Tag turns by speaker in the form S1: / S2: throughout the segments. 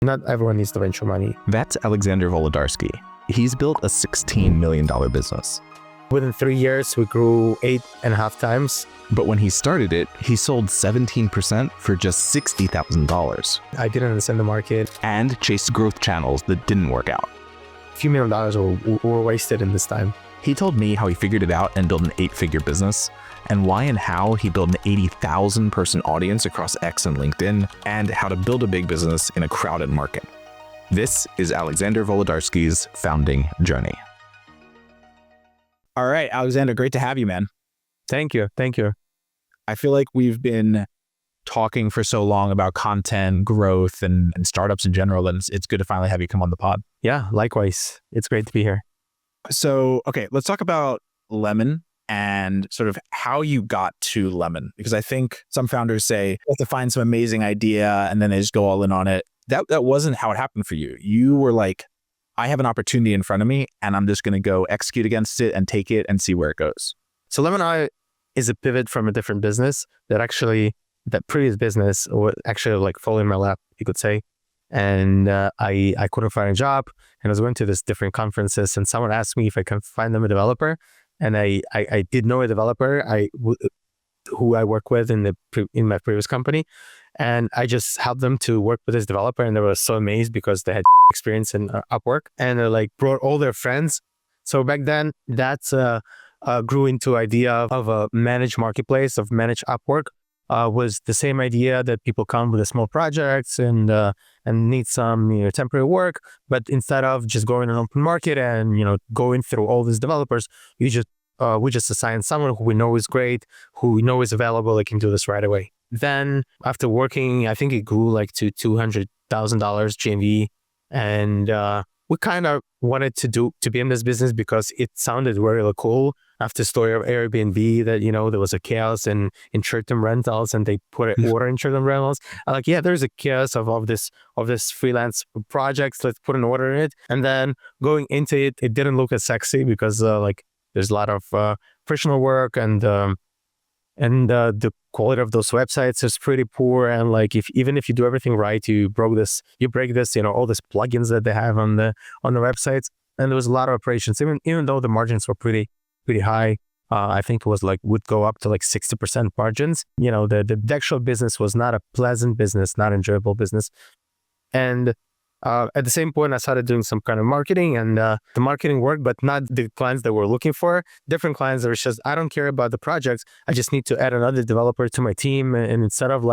S1: Not everyone needs the venture money.
S2: That's Aleksandr Volodarsky. He's built a $16 million business.
S1: Within 3 years, we grew 8.5 times.
S2: But when he started it, he sold 17% for just $60,000
S1: I didn't understand the market.
S2: and chased growth channels that didn't work out.
S1: A few $1 million were wasted in this time.
S2: He told me how he figured it out and built an 8-figure business, and why and how he built an 80,000 person audience across X and LinkedIn, and how to build a big business in a crowded market. This is Aleksandr Volodarsky's founding journey. All right, Aleksandr, great to have you, man.
S1: Thank you. Thank you.
S2: I feel like we've been talking for so long about content, growth, and startups in general, and it's good to finally have you come on the pod.
S1: Yeah, likewise. It's great to be here.
S2: So, okay, let's talk about Lemon and sort of how you got to Lemon, because I think some founders say you have to find some amazing idea and then they just go all in on it. That wasn't how it happened for you. You were like, I have an opportunity in front of me and I'm just going to go execute against it and take it and see where it goes.
S1: So Lemon is a pivot from a different business that previous business was actually like falling in my lap, you could say. And I couldn't find a job, and I was going to this different conferences, and someone asked me if I can find them a developer, and I did know a developer who I work with in my previous company, and I just helped them to work with this developer, and they were so amazed because they had experience in Upwork, and they like brought all their friends. So back then, that's grew into idea of a managed marketplace, of managed Upwork. Was the same idea that people come with a small projects and need some temporary work, but instead of just going on an open market and going through all these developers, we just assign someone who we know is great, who we know is available, they can do this right away. Then after working, I think it grew like to $200,000 GMV, and we kind of wanted to be in this business because it sounded really cool. After the story of Airbnb, that there was a chaos in short-term rentals, and they put an order in short-term rentals. I'm like, yeah, there's a chaos of this freelance projects. Let's put an order in it. And then going into it, it didn't look as sexy because there's a lot of frictional work, and the quality of those websites is pretty poor. And like even if you do everything right, you break this, all these plugins that they have on the websites, and there was a lot of operations. Even though the margins were pretty high, I think it was would go up to 60% margins. The actual business was not a pleasant business, not enjoyable business. And at the same point, I started doing some kind of marketing, and the marketing worked, but not the clients that we're looking for. Different clients that were just, I don't care about the projects. I just need to add another developer to my team. And instead of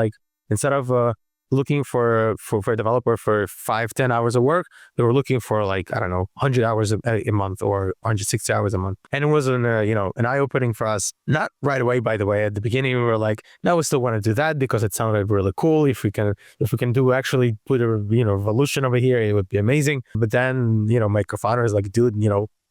S1: looking for a developer for 5-10 hours of work, they were looking for 100 hours a month or 160 hours a month. And it was an eye-opening for us. Not right away, by the way. At the beginning, we were like, no, we still want to do that because it sounded really cool. If we can actually put a revolution over here, it would be amazing. But then my co-founder is like, dude,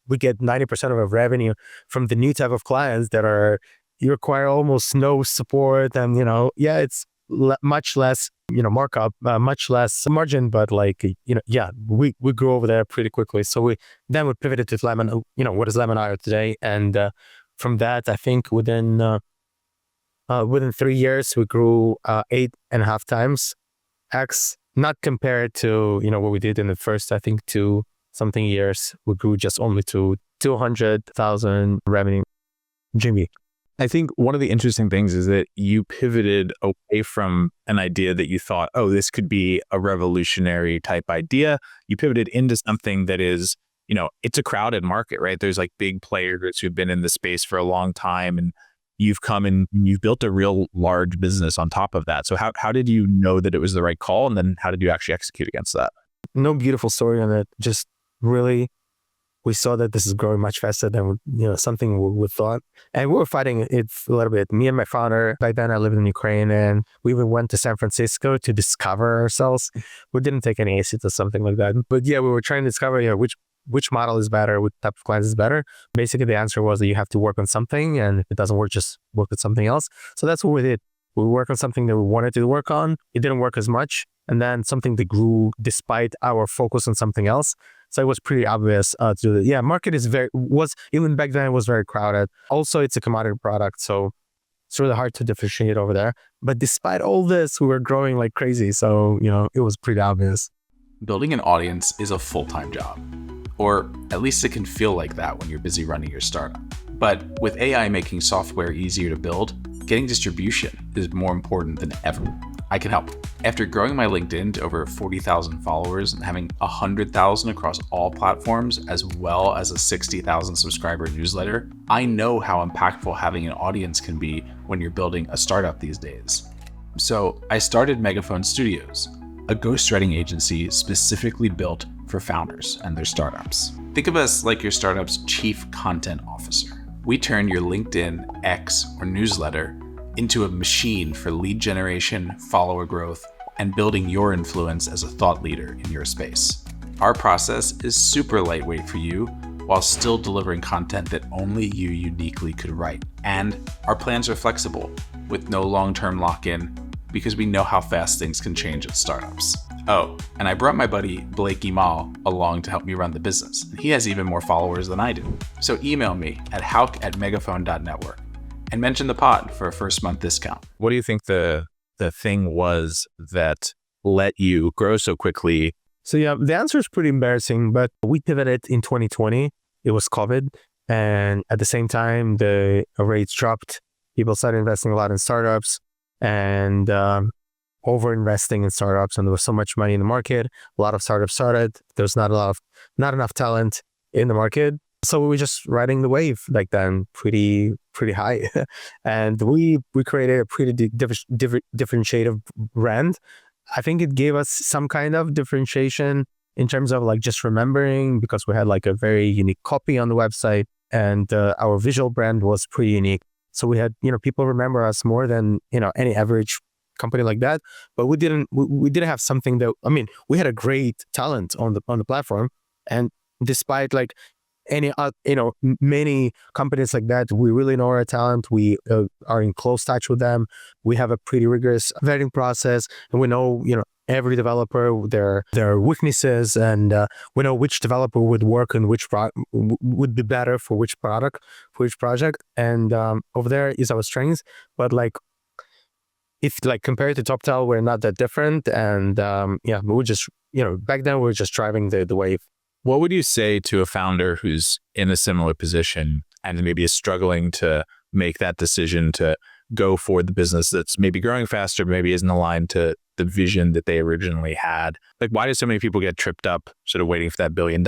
S1: we get 90% of our revenue from the new type of clients that you require almost no support, and it's much less markup, much less margin, but we grew over there pretty quickly. So we pivoted to Lemon. What is Lemon IO today? And from that, I think within 3 years we grew 8.5 times X. Not compared to what we did in the first, I think, 2 something years. We grew just only to 200,000 revenue GMV.
S2: I think one of the interesting things is that you pivoted away from an idea that you thought, oh, this could be a revolutionary type idea. You pivoted into something that is, it's a crowded market, right? There's big players who've been in the space for a long time, and you've come and you've built a real large business on top of that. So how did you know that it was the right call? And then how did you actually execute against that?
S1: No beautiful story on it. Just really, we saw that this is growing much faster than something we thought, and we were fighting it a little bit. Me and my founder, back then I lived in Ukraine, and we even went to San Francisco to discover ourselves. We didn't take any ACIDs or something like that, but we were trying to discover which model is better, which type of clients is better. Basically, the answer was that you have to work on something, and if it doesn't work, just work with something else. So that's what we did. We worked on something that we wanted to work on. It didn't work as much, and then something that grew despite our focus on something else. So it was pretty obvious to do that. Yeah, market even back then, it was very crowded. Also, it's a commodity product, so it's really hard to differentiate over there. But despite all this, we were growing like crazy. So, it was pretty obvious.
S3: Building an audience is a full-time job, or at least it can feel like that when you're busy running your startup. But with AI making software easier to build, getting distribution is more important than ever. I can help. After growing my LinkedIn to over 40,000 followers and having 100,000 across all platforms, as well as a 60,000 subscriber newsletter, I know how impactful having an audience can be when you're building a startup these days. So I started Megaphone Studios, a ghostwriting agency specifically built for founders and their startups. Think of us like your startup's chief content officer. We turn your LinkedIn, X, or newsletter into a machine for lead generation, follower growth, and building your influence as a thought leader in your space. Our process is super lightweight for you while still delivering content that only you uniquely could write. And our plans are flexible with no long-term lock-in because we know how fast things can change at startups. Oh, and I brought my buddy Blake Emal along to help me run the business. He has even more followers than I do. So email me at hauk@megaphone.network and mention the pod for a first month discount.
S2: What do you think the thing was that let you grow so quickly?
S1: So yeah, the answer is pretty embarrassing, but we pivoted in 2020. It was COVID. And at the same time, the rates dropped. People started investing a lot in startups and over-investing in startups. And there was so much money in the market. A lot of startups started. There was not enough talent in the market. So we were just riding the wave like then pretty high. And we created a pretty differentiative brand. I think it gave us some kind of differentiation in terms of like just remembering, because we had like a very unique copy on the website and our visual brand was pretty unique. So we had, people remember us more than, any average company like that. But we didn't have something that, we had a great talent on the platform. And despite like many companies like that, we really know our talent. We are in close touch with them. We have a pretty rigorous vetting process, and we know, every developer, their weaknesses, and we know which developer would work and which would be better for which product, for which project. And over there is our strengths. But like, if like compared to TopTal, we're not that different. And we were just, back then we were just driving the wave.
S2: What would you say to a founder who's in a similar position and maybe is struggling to make that decision to go for the business that's maybe growing faster, maybe isn't aligned to the vision that they originally had? Like, why do so many people get tripped up sort of waiting for that $1 billion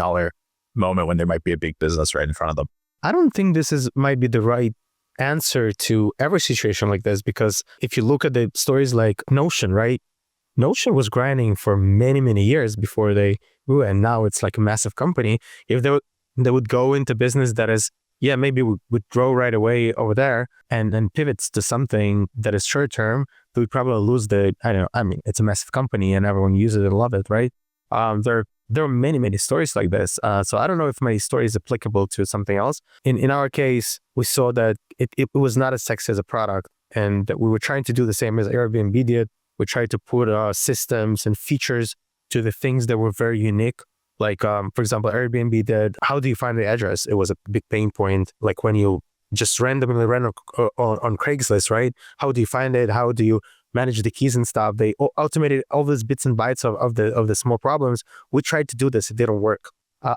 S2: moment when there might be a big business right in front of them?
S1: I don't think might be the right answer to every situation like this, because if you look at the stories like Notion, right? Notion was grinding for many, many years before they grew, and now it's like a massive company. If they would go into business that is, maybe would grow right away over there and then pivots to something that is short term, they would probably lose it's a massive company and everyone uses it and love it, right? There are many, many stories like this. So I don't know if my story is applicable to something else. In our case, we saw that it was not as sexy as a product, and that we were trying to do the same as Airbnb did. We tried to put systems and features to the things that were very unique. Like, for example, Airbnb did, how do you find the address? It was a big pain point. Like when you just randomly rent on Craigslist, right? How do you find it? How do you manage the keys and stuff? They automated all these bits and bytes of the small problems. We tried to do this. It didn't work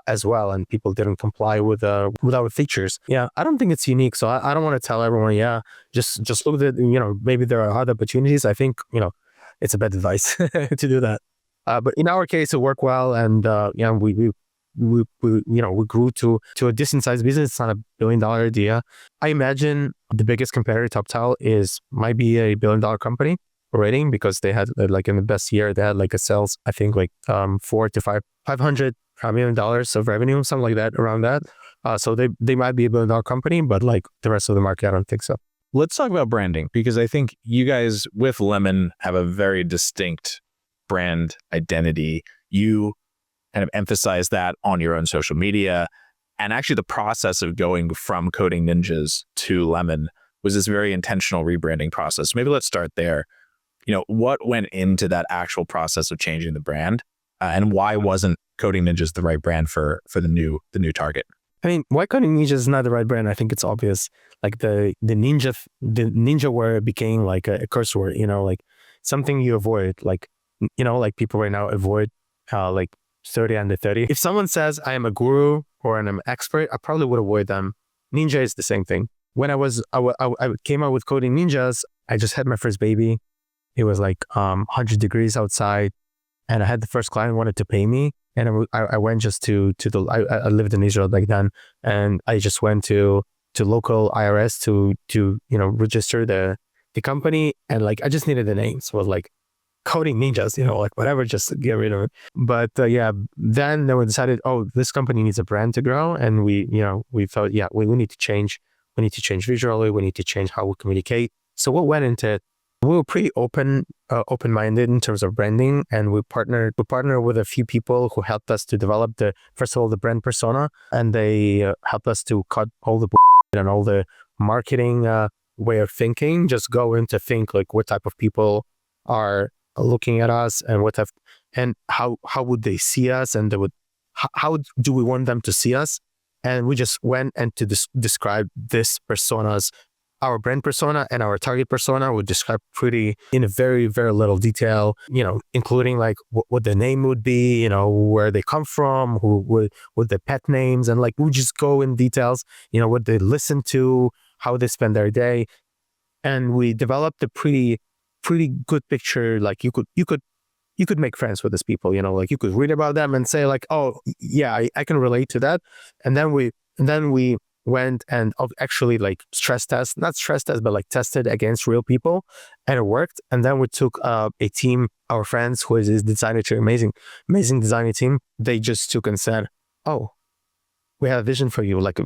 S1: as well. And people didn't comply with our features. Yeah, I don't think it's unique. So I don't want to tell everyone, just look at, maybe there are other opportunities. I think, it's a bad advice to do that. But in our case, it worked well, and we grew to a decent sized business. It's not a $1 billion idea. I imagine the biggest competitor, TopTal, might be a $1 billion company already, because they had like in the best year they had like a sales, I think like $400 to $500 million of revenue, something like that, around that. So they might be a $1 billion company, but like the rest of the market, I don't think so.
S2: Let's talk about branding, because I think you guys with Lemon have a very distinct brand identity. You kind of emphasize that on your own social media. And actually the process of going from Coding Ninjas to Lemon was this very intentional rebranding process. Maybe let's start there. What went into that actual process of changing the brand, and why wasn't Coding Ninjas the right brand for the new target?
S1: Why Coding Ninja is not the right brand? I think it's obvious. Like the ninja word became like a curse word, like something you avoid. Like, like people right now avoid like 30 under 30. If someone says I am a guru or I'm an expert, I probably would avoid them. Ninja is the same thing. When I came out with Coding Ninjas, I just had my first baby. It was like 100 degrees outside, and I had the first client wanted to pay me, and I went just to the I lived in Israel back then, and I just went to local IRS to register the company, and like I just needed the name, so it was like Coding Ninjas, like whatever, just to get rid of it. But then we decided, oh, this company needs a brand to grow, and we thought, we need to change. We need to change visually. We need to change how we communicate. So we went into it. We were pretty open-minded in terms of branding, and we partnered with a few people who helped us to develop first of all, the brand persona, and they helped us to cut all the bullshit and all the marketing way of thinking. Just go in to think like what type of people are looking at us, and how would they see us, and how do we want them to see us? And we just went and to describe this personas. Our brand persona and our target persona would describe pretty in a very, very little detail, including like what the name would be, where they come from, what their pet names, and like we just go in details, what they listen to, how they spend their day. And we developed a pretty good picture. Like you could make friends with these people, like you could read about them and say like, oh yeah, I can relate to that. And then we went and actually like not stress test, but like tested against real people, and it worked. And then we took a team, our friends who is designer team, amazing designer team. They just took and said, oh, we have a vision for you. Like,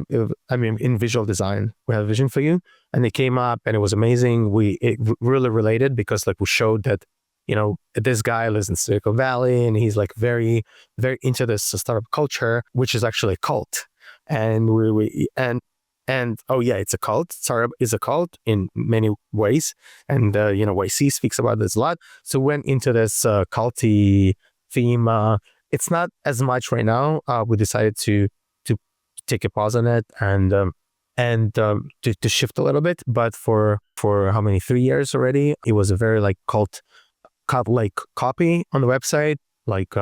S1: in visual design, we have a vision for you. And they came up and it was amazing. It really related because like we showed that, this guy lives in Silicon Valley and he's like very, very into this startup culture, which is actually a cult. And it's a cult. Startup is a cult in many ways. And, YC speaks about this a lot. So went into this culty theme. It's not as much right now. We decided to take a pause on it and to shift a little bit. But for how many, 3 years already, it was a very like cult like copy on the website, like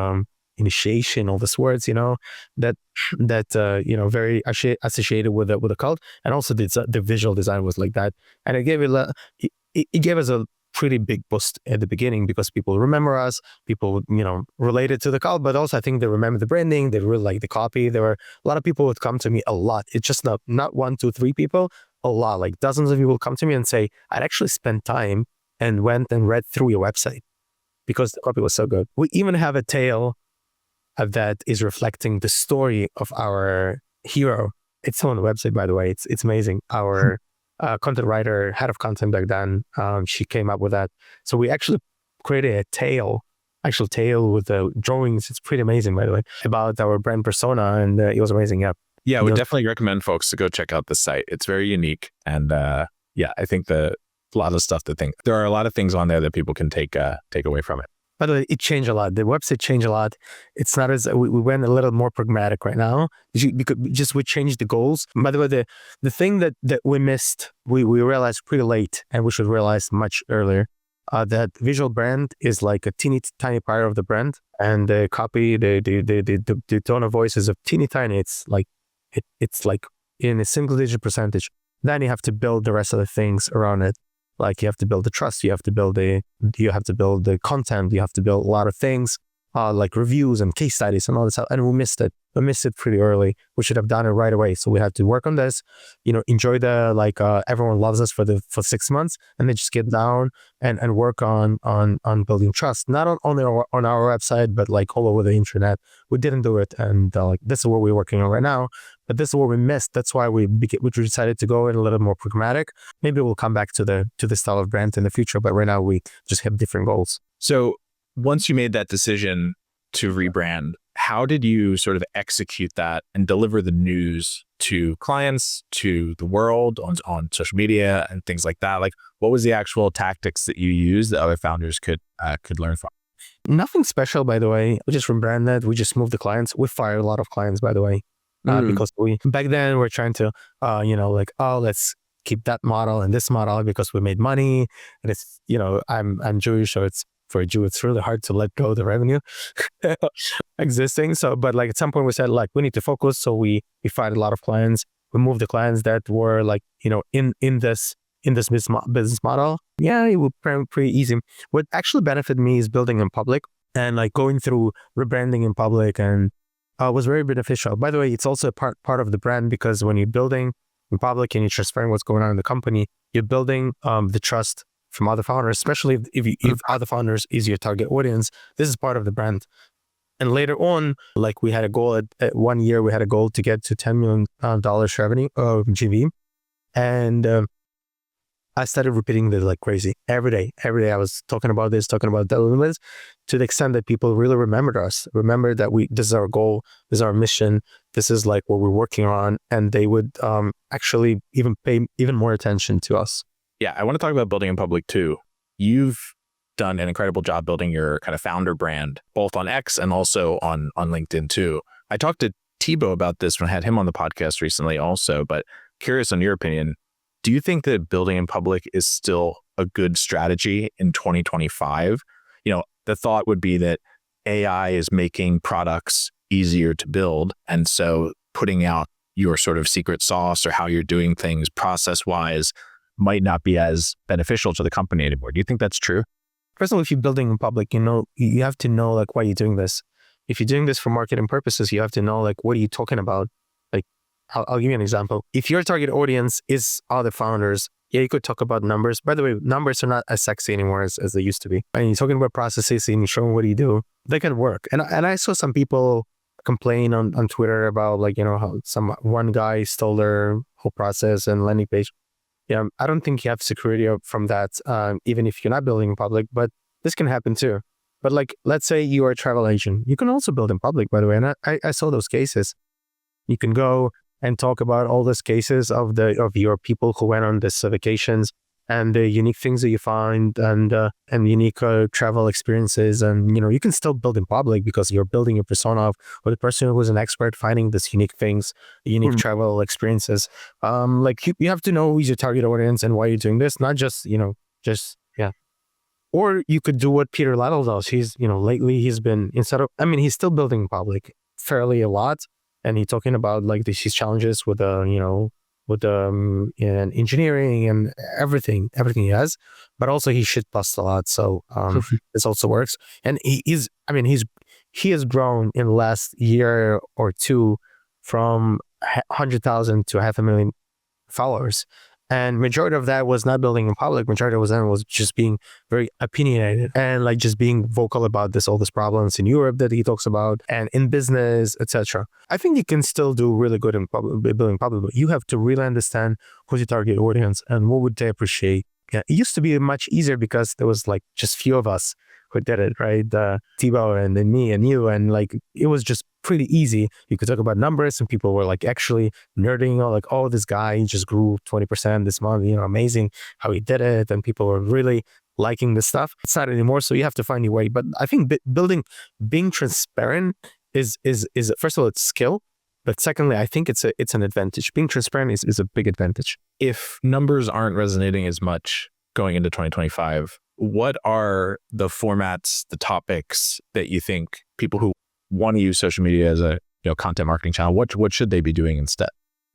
S1: initiation, all these words, that very associated with a cult. And also the visual design was like that. And it gave us a pretty big boost at the beginning because people remember us, people, related to the cult, but also I think they remember the branding, they really like the copy. There were a lot of people would come to me a lot. It's just not 1, 2, 3 people, a lot, like dozens of people come to me and say, I'd actually spent time and went and read through your website because the copy was so good. We even have a tale that is reflecting the story of our hero. It's on the website, by the way. It's amazing. Our content writer, head of content back then, she came up with that. So we actually created a actual tale with the drawings. It's pretty amazing, by the way, about our brand persona, and it was amazing.
S2: Yeah, I would definitely recommend folks to go check out the site. It's very unique, and I think a lot of stuff to think. There are a lot of things on there that people can take away from it.
S1: By the way, it changed a lot. The website changed a lot. It's not as we went a little more pragmatic right now because we changed the goals. By the way, the thing that we missed, we realized pretty late, and we should realize much earlier, that visual brand is like a teeny tiny part of the brand, and the copy, the tone of voice is a teeny tiny. It's like in a single digit percentage. Then you have to build the rest of the things around it. Like you have to build the trust, you have to build the content, you have to build a lot of things, like reviews and case studies and all this stuff. And we missed it. We missed it pretty early. We should have done it right away. So we had to work on this, enjoy everyone loves us for 6 months, and then just get down and work on building trust, not only on our website, but like all over the internet. We didn't do it. And this is what we're working on right now. But this is what we missed. That's why we decided to go in a little more pragmatic. Maybe we'll come back to the style of brand in the future, but right now we just have different goals.
S2: So once you made that decision to rebrand, how did you sort of execute that and deliver the news to clients, to the world on social media and things like that? Like, what was the actual tactics that you used that other founders could learn from?
S1: Nothing special, by the way. We just rebranded. We just moved the clients. We fired a lot of clients, by the way. Because back then we're trying to, let's keep that model and this model because we made money, and it's, I'm Jewish, so for a Jew, it's really hard to let go of the revenue existing. So, but like at some point we said, like, we need to focus. So we find a lot of clients. We moved the clients that were like, in this business model. Yeah, it was pretty easy. What actually benefited me is building in public and like going through rebranding in public, and was very beneficial. By the way, it's also a part of the brand, because when you're building in public and you're transferring what's going on in the company, you're building the trust from other founders, especially if other founders is your target audience. This is part of the brand. And later on, like we had a goal at 1 year, we had a goal to get to $10 million revenue GV. And I started repeating this like crazy every day. Every day I was talking about this, to the extent that people really remembered us, remembered that this is our goal, this is our mission, this is like what we're working on. And they would actually even pay even more attention to us.
S2: Yeah, I want to talk about building in public too. You've done an incredible job building your kind of founder brand, both on X and also on LinkedIn too. I talked to Thibaut about this when I had him on the podcast recently also, but curious on your opinion. Do you think that building in public is still a good strategy in 2025? The thought would be that AI is making products easier to build. And so putting out your sort of secret sauce or how you're doing things process-wise might not be as beneficial to the company anymore. Do you think that's true?
S1: First of all, if you're building in public, you have to know like why you're doing this. If you're doing this for marketing purposes, you have to know like what are you talking about. Like I'll give you an example. If your target audience is other founders, yeah, you could talk about numbers. By the way, numbers are not as sexy anymore as they used to be. And you're talking about processes and you're showing what you do, they can work. And I saw some people complain on Twitter about like, how one guy stole their whole process and landing page. Yeah, I don't think you have security from that, even if you're not building in public, but this can happen too. But like, let's say you are a travel agent. You can also build in public, by the way. And I saw those cases. You can go and talk about all these cases of your people who went on these vacations and the unique things that you find and unique travel experiences. And, you can still build in public because you're building your persona of the person who is an expert finding these unique things, unique travel experiences. Like you have to know who's your target audience and why you're doing this, not just, yeah. Or you could do what Peter Lytle does. He's, lately he's been he's still building in public fairly a lot. And he's talking about like his challenges with engineering and everything he has, but also he shit posts a lot. So this also works. And he has grown in the last year or two from 100,000 to 500,000 followers. And majority of that was not building in public. Majority of that was just being very opinionated and like just being vocal about all these problems in Europe that he talks about and in business, etc. I think you can still do really good in building public, but you have to really understand who's your target audience and what would they appreciate. Yeah, it used to be much easier because there was like just few of us who did it, right? Thibaut and then me and you, and like it was just pretty easy. You could talk about numbers and people were like actually nerding on like, oh, this guy just grew 20% this month, amazing how he did it. And people were really liking this stuff. It's not anymore. So you have to find your way. But I think being transparent is first of all, it's skill. But secondly, I think it's an advantage. Being transparent is a big advantage.
S2: If numbers aren't resonating as much going into 2025, what are the formats, the topics that you think people who want to use social media as a content marketing channel, what should they be doing instead?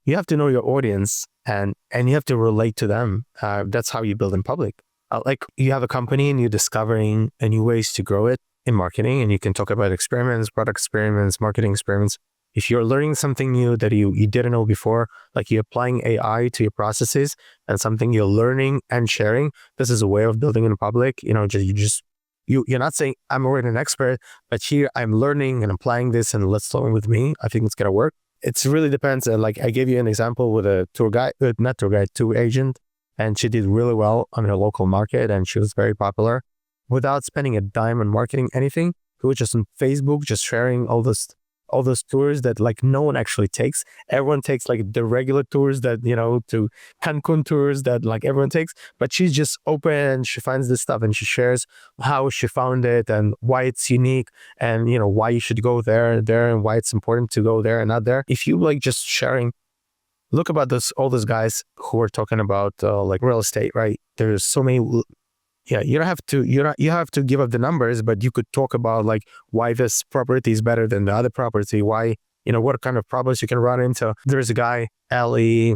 S1: You have to know your audience and you have to relate to them. That's how you build in public. Like you have a company and you're discovering new ways to grow it in marketing, and you can talk about experiments, product experiments, marketing experiments. If you're learning something new that you didn't know before, like you're applying AI to your processes and something you're learning and sharing, this is a way of building in public. You're not saying I'm already an expert, but here I'm learning and applying this and let's learn with me. I think it's going to work. It really depends. Like I gave you an example with a tour agent, and she did really well on her local market and she was very popular without spending a dime on marketing anything. She was just on Facebook, just sharing all those tours that like no one actually takes. Everyone takes like the regular tours that, to Cancun tours that like everyone takes, but she's just open. She finds this stuff and she shares how she found it and why it's unique and, why you should go there and why it's important to go there and not there. If you like just sharing, look about all those guys who are talking about like real estate, right? There's so many Yeah, you don't have to. You have to give up the numbers, but you could talk about like why this property is better than the other property. Why, what kind of problems you can run into. There's a guy, Ali,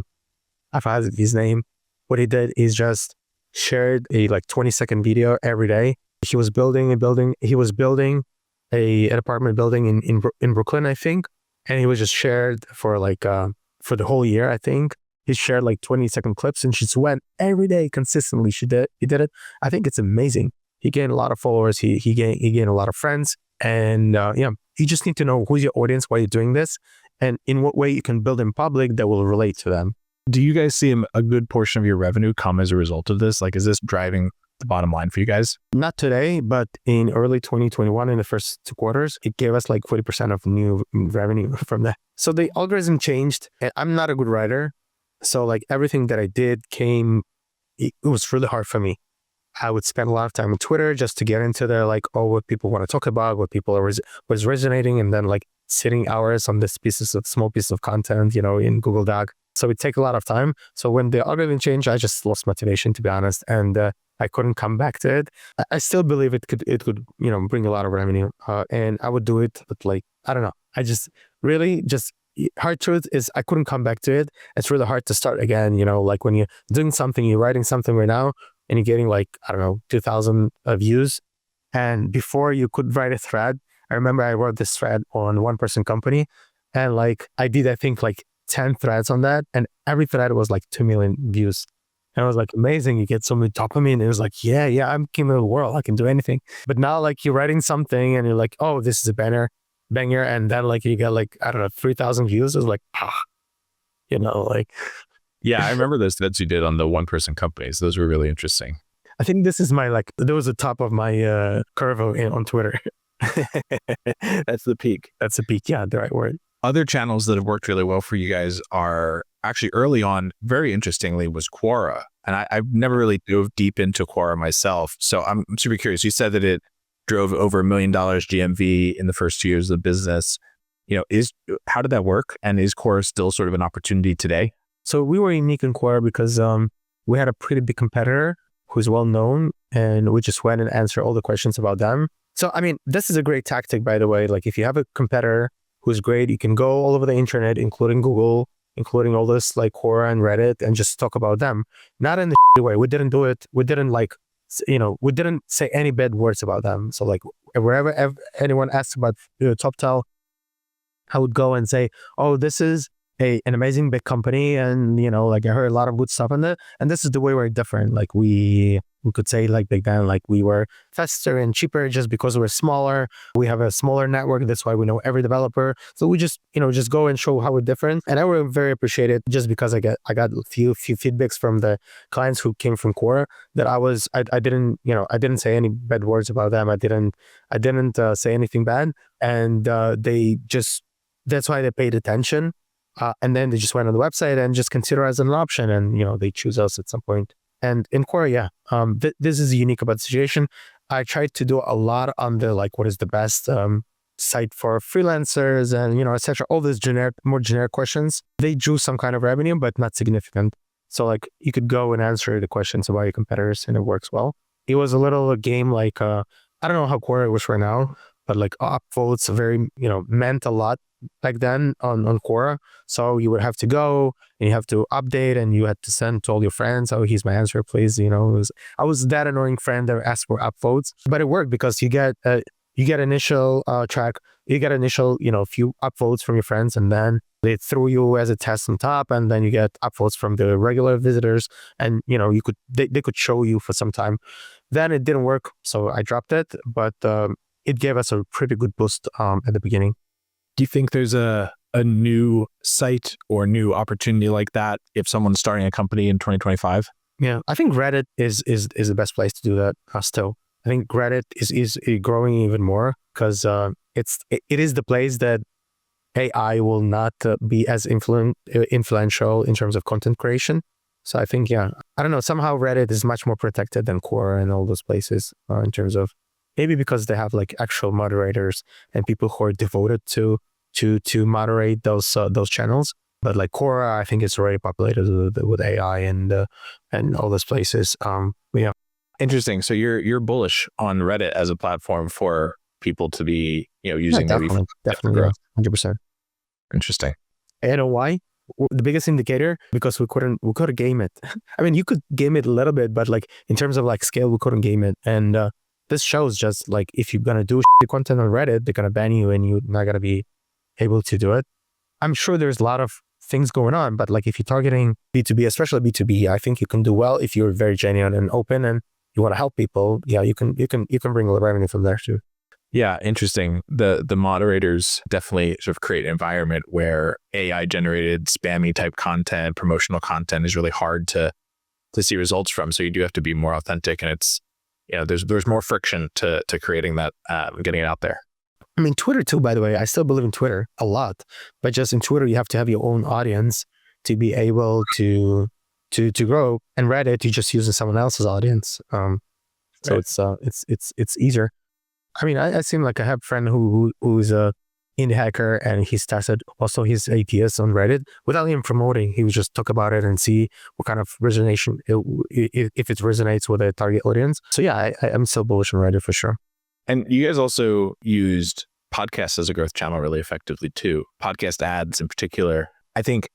S1: I forgot his name. What he did is just shared a like 20-second video every day. He was building a building. He was building an apartment building in Brooklyn, I think, and he was just shared for like for the whole year, I think. He shared like 20-second clips, and she just went every day consistently. He did it. I think it's amazing. He gained a lot of followers. He gained a lot of friends, and you just need to know who's your audience, why you're doing this, and in what way you can build in public that will relate to them.
S2: Do you guys see a good portion of your revenue come as a result of this? Like, is this driving the bottom line for you guys?
S1: Not today, but in early 2021, in the first 2 quarters, it gave us like 40% of new revenue from that. So the algorithm changed, and I'm not a good writer. So like everything that I did it was really hard for me. I would spend a lot of time on Twitter just to get into the like, what people want to talk about, what people was resonating, and then like sitting hours on this small pieces of content, in Google Doc. So it take a lot of time. So when the algorithm changed, I just lost motivation, to be honest, and I couldn't come back to it. I still believe it could bring a lot of revenue, and I would do it, but like I don't know. I just really hard truth is I couldn't come back to it. It's really hard to start again. Like when you're doing something, you're writing something right now, and you're getting like, I don't know, 2,000 views. And before you could write a thread, I remember I wrote this thread on One Person Company, and like I did, I think like 10 threads on that, and every thread was like 2 million views. And I was like, amazing, you get so many dopamine. It was like, yeah, I'm king of the world. I can do anything. But now like you're writing something and you're like, oh, this is a banger. And then like you get like, I don't know, 3,000 views. It was like, like.
S2: Yeah, I remember those threads you did on the One Person Companies. Those were really interesting.
S1: I think this is my there was the top of my curve on Twitter.
S2: That's the peak.
S1: That's the peak. Yeah, the right word.
S2: Other channels that have worked really well for you guys are actually early on, very interestingly, was Quora. And I've never really dove deep into Quora myself. So I'm super curious. You said that it drove over $1 million GMV in the first 2 years of the business. How did that work? And is Quora still sort of an opportunity today?
S1: So we were unique in Quora because we had a pretty big competitor who's well known, and we just went and answered all the questions about them. So, I mean, this is a great tactic, by the way. Like if you have a competitor who's great, you can go all over the internet, including Google, including all this like Quora and Reddit, and just talk about them. Not in the way. We didn't do it. We didn't we didn't say any bad words about them. So like wherever anyone asks about TopTal, I would go and say, oh, this is an amazing big company, and like I heard a lot of good stuff on it, and this is the way we're different. Like we could say like back then, like we were faster and cheaper just because we're smaller. We have a smaller network. That's why we know every developer. So we just just go and show how we're different. And I was very appreciated just because I got a few feedbacks from the clients who came from Quora that I didn't say any bad words about them. I didn't say anything bad, and that's why they paid attention. And then they just went on the website and just consider us an option, and they choose us at some point. And in Quora, this is unique about the situation. I tried to do a lot on the like what is the best site for freelancers and etc. All these more generic questions. They drew some kind of revenue, but not significant. So like you could go and answer the questions about your competitors, and it works well. It was a little game like I don't know how Quora works right now, but like upvotes very meant a lot back then on Quora. So you would have to go and you have to update, and you had to send to all your friends, oh, here's my answer, please. I was that annoying friend that asked for upvotes, but it worked because you get initial few upvotes from your friends, and then they threw you as a test on top, and then you get upvotes from the regular visitors, and they could show you for some time. Then it didn't work, so I dropped it, but it gave us a pretty good boost at the beginning.
S2: Do you think there's a new site or new opportunity like that if someone's starting a company in 2025?
S1: Yeah, I think Reddit is the best place to do that still. I think Reddit is growing even more because it is the place that AI will not be as influential in terms of content creation. So I think, I don't know, somehow Reddit is much more protected than Quora and all those places in terms of maybe because they have like actual moderators and people who are devoted to moderate those channels. But like Quora, I think it's already populated with AI and all those places. Yeah.
S2: Interesting. So you're bullish on Reddit as a platform for people to be, using
S1: definitely, yeah, 100%.
S2: Interesting.
S1: And you know why? The biggest indicator, because we couldn't game it. I mean, you could game it a little bit, but like in terms of like scale, we couldn't game it. And this shows just like if you're gonna do content on Reddit, they're gonna ban you, and you're not gonna be able to do it. I'm sure there's a lot of things going on, but like if you're targeting B2B, especially B2B, I think you can do well if you're very genuine and open and you want to help people. Yeah, you can bring a little revenue from there too.
S2: Yeah, interesting. The moderators definitely sort of create an environment where AI generated spammy type content, promotional content is really hard to see results from. So you do have to be more authentic, and it's there's more friction to creating that, getting it out there.
S1: I mean, Twitter too, by the way. I still believe in Twitter a lot, but just in Twitter you have to have your own audience to be able to grow. And Reddit, you're just using someone else's audience. So it's easier. I mean, I seem like I have a friend who's a indie hacker, and he started also his ATS on Reddit without even promoting. He would just talk about it and see what kind of resonation, if it resonates with a target audience. So yeah, I'm still bullish on Reddit for sure.
S2: And you guys also used podcasts as a growth channel really effectively too. Podcast ads in particular. I think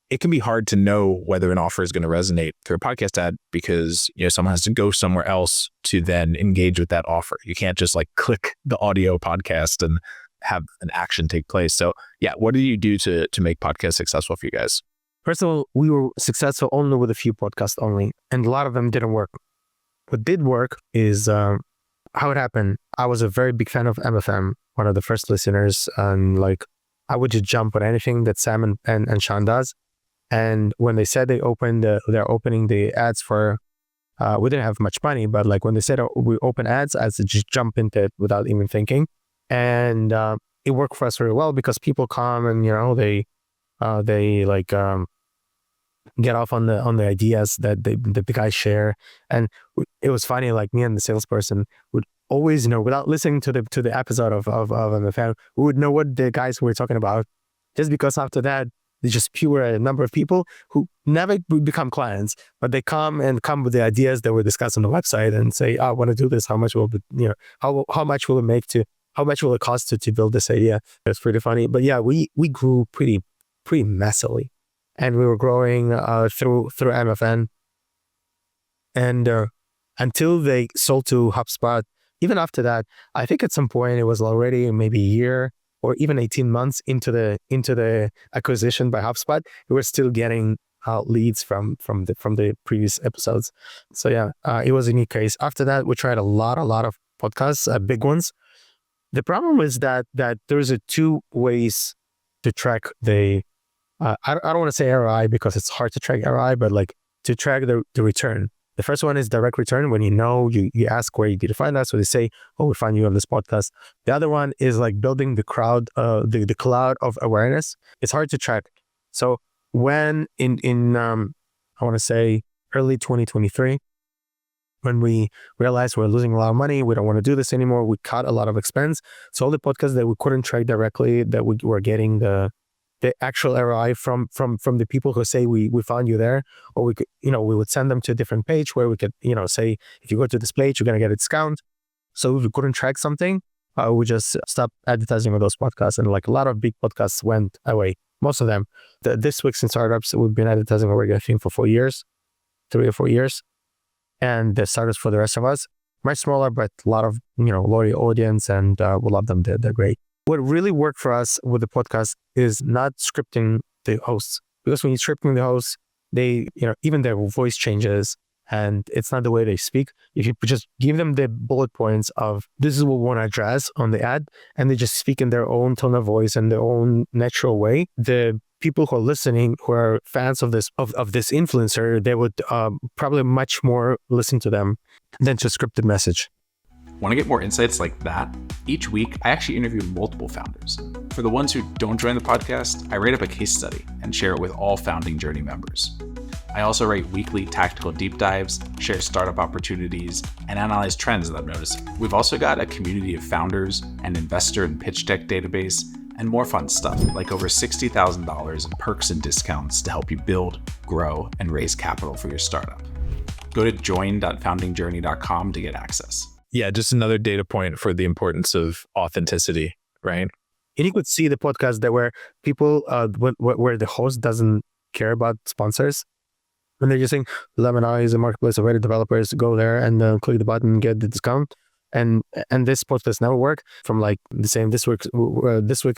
S2: it can be hard to know whether an offer is going to resonate through a podcast ad because someone has to go somewhere else to then engage with that offer. You can't just like click the audio podcast and have an action take place. So yeah, what did you do to make podcasts successful for you guys?
S1: First of all, we were successful only with a few podcasts only, and a lot of them didn't work. What did work is how it happened. I was a very big fan of MFM, one of the first listeners, and like I would just jump on anything that Sam and Sean does. And when they said they're opening the ads for, we didn't have much money, but like when they said we open ads, I just jump into it without even thinking. And it worked for us very well because people come and they like get off on the ideas that the guys share. And it was funny, like me and the salesperson would always without listening to the episode of MFM, we would know what the guys were talking about, just because after that they just spew a number of people who never become clients, but they come with the ideas that were discussed on the website and say, I want to do this. How much will it, how much will it make how much will it cost to build this idea? It's pretty funny. But yeah, we grew pretty messily, and we were growing through MFN, and until they sold to HubSpot. Even after that, I think at some point it was already maybe a year or even 18 months into the acquisition by HubSpot. We were still getting leads from the previous episodes. So yeah, it was a unique case. After that, we tried a lot of podcasts, big ones. The problem is that there's two ways to track the. I don't want to say ROI because it's hard to track ROI, but like to track the return. The first one is direct return, when you ask where you did find that. So they say, oh, we found you on this podcast. The other one is like building the crowd, the cloud of awareness. It's hard to track. So when in I want to say early 2023, when we realized we're losing a lot of money, we don't want to do this anymore, we cut a lot of expense. So all the podcasts that we couldn't track directly, that we were getting the actual ROI from the people who say we found you there, or we could, we would send them to a different page where we could, say, if you go to this page, you're going to get a discount. So if we couldn't track something, we just stopped advertising on those podcasts. And like a lot of big podcasts went away, most of them. This Week's in Startups, we've been advertising already, I think, for 3 or 4 years. And the startups for the rest of us, much smaller, but a lot of, loyal audience, and we love them. They're great. What really worked for us with the podcast is not scripting the hosts, because when you're scripting the hosts, they, even their voice changes and it's not the way they speak. If you just give them the bullet points of this is what we want to address on the ad, and they just speak in their own tone of voice and their own natural way, the people who are listening, who are fans of this influencer, they would probably much more listen to them than to a scripted message.
S3: Want to get more insights like that? Each week, I actually interview multiple founders. For the ones who don't join the podcast, I write up a case study and share it with all Founding Journey members. I also write weekly tactical deep dives, share startup opportunities, and analyze trends that I'm noticing. We've also got a community of founders, an investor and pitch deck database, and more fun stuff like over $60,000 in perks and discounts to help you build, grow, and raise capital for your startup. Go to join.foundingjourney.com to get access.
S2: Yeah, just another data point for the importance of authenticity, right?
S1: And you could see the podcast that where people, where the host doesn't care about sponsors. When they're just saying, Lemon is a marketplace of Reddit developers, go there and click the button, get the discount. And this podcast network from like the same This Week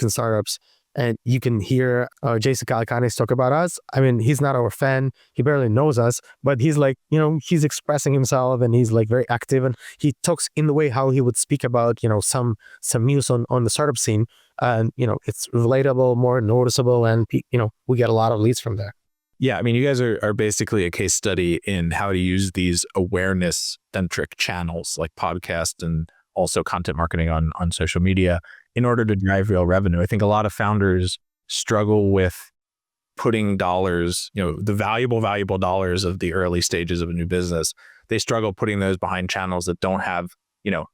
S1: in Startups. And you can hear Jason Calacanis talk about us. I mean, he's not our fan. He barely knows us, but he's like, he's expressing himself and he's like very active. And he talks in the way how he would speak about, some news on the startup scene. And, it's relatable, more noticeable. And, we get a lot of leads from there.
S2: Yeah, I mean, you guys are basically a case study in how to use these awareness-centric channels like podcast and also content marketing on social media in order to drive real revenue. I think a lot of founders struggle with putting dollars, the valuable dollars of the early stages of a new business. They struggle putting those behind channels that don't have,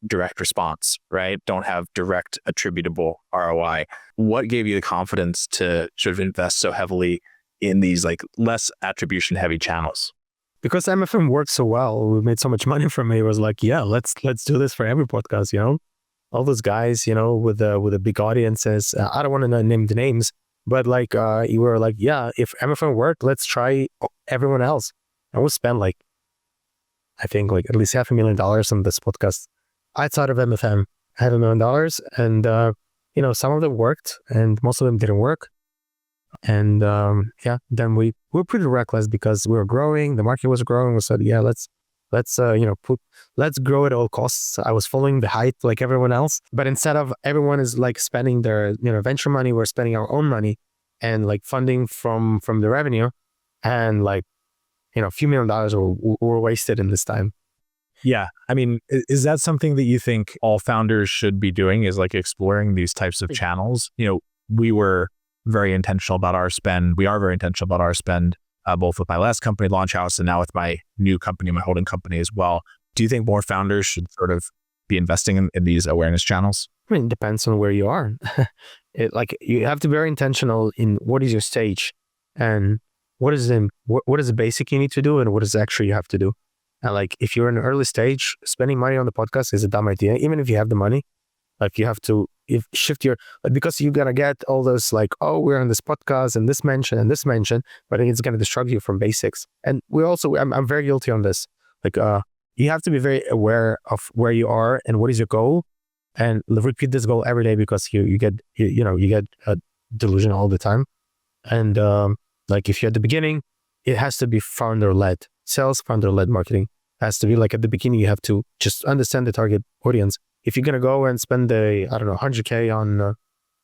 S2: direct response, right? Don't have direct attributable ROI. What gave you the confidence to sort of invest so heavily in these like less attribution heavy channels?
S1: Because MFM worked so well, we made so much money from it. It was like, yeah, let's do this for every podcast, all those guys, with the big audiences. I don't want to name the names, but like you were like, yeah, if MFM worked, let's try everyone else. And we'll spend like, I think like at least $500,000 on this podcast outside of MFM, $500,000, and some of them worked and most of them didn't work. And then we were pretty reckless because we were growing, the market was growing. We said, yeah, let's grow at all costs. I was following the hype like everyone else, but instead of everyone is like spending their venture money, we're spending our own money and like funding from the revenue, and like a few $1 million were wasted in this time.
S2: Yeah, I mean, is that something that you think all founders should be doing? Is like exploring these types of channels? We were very intentional about our spend. We are very intentional about our spend, both with my last company, Launch House, and now with my new company, my holding company as well. Do you think more founders should sort of be investing in these awareness channels?
S1: I mean, it depends on where you are. You have to be very intentional in what is your stage and what is the basic you need to do and what is actually you have to do. And like, if you're in an early stage, spending money on the podcast is a dumb idea. Even if you have the money, like you have to shift your, because you're going to get all those like, oh, we're on this podcast and this mention, but it's going to distract you from basics. And I'm very guilty on this. Like, you have to be very aware of where you are and what is your goal, and repeat this goal every day, because you get a delusion all the time. And like if you're at the beginning, it has to be founder-led. Sales, founder-led marketing has to be like at the beginning, you have to just understand the target audience. If you're going to go and spend $100K on,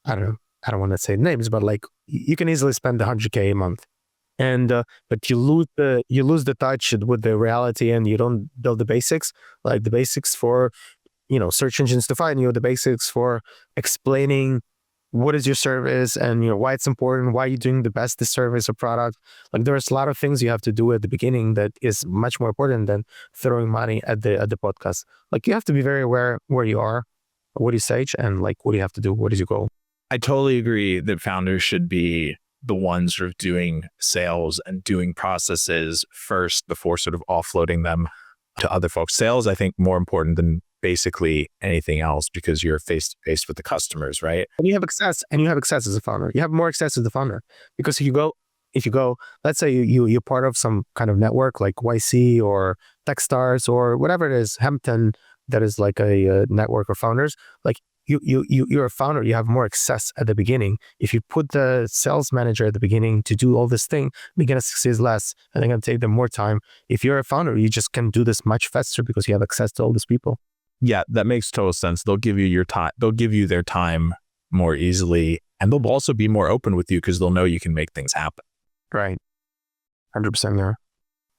S1: I don't want to say names, but like you can easily spend $100K a month. And, but you lose the touch with the reality, and you don't build the basics, like the basics for, search engines to find you, the basics for explaining what is your service and, why it's important, why you're doing the best this service or product. Like there's a lot of things you have to do at the beginning that is much more important than throwing money at the podcast. Like you have to be very aware where you are, what is stage, and like what do you have to do, what is your goal.
S2: I totally agree that founders should be the ones sort of doing sales and doing processes first before sort of offloading them to other folks. Sales, I think, more important than basically anything else, because you're face to face with the customers, right?
S1: And you have access as a founder. You have more access as a founder, because if you go, let's say you're part of some kind of network like YC or Techstars or whatever it is, Hampton, that is like a network of founders. Like you're a founder, you have more access at the beginning. If you put the sales manager at the beginning to do all this thing, they're going to succeed less and they're going to take them more time. If you're a founder, you just can do this much faster because you have access to all these people.
S2: Yeah, that makes total sense. They'll give you your time. They'll give you their time more easily, and they'll also be more open with you because they'll know you can make things happen.
S1: Right. 100% there.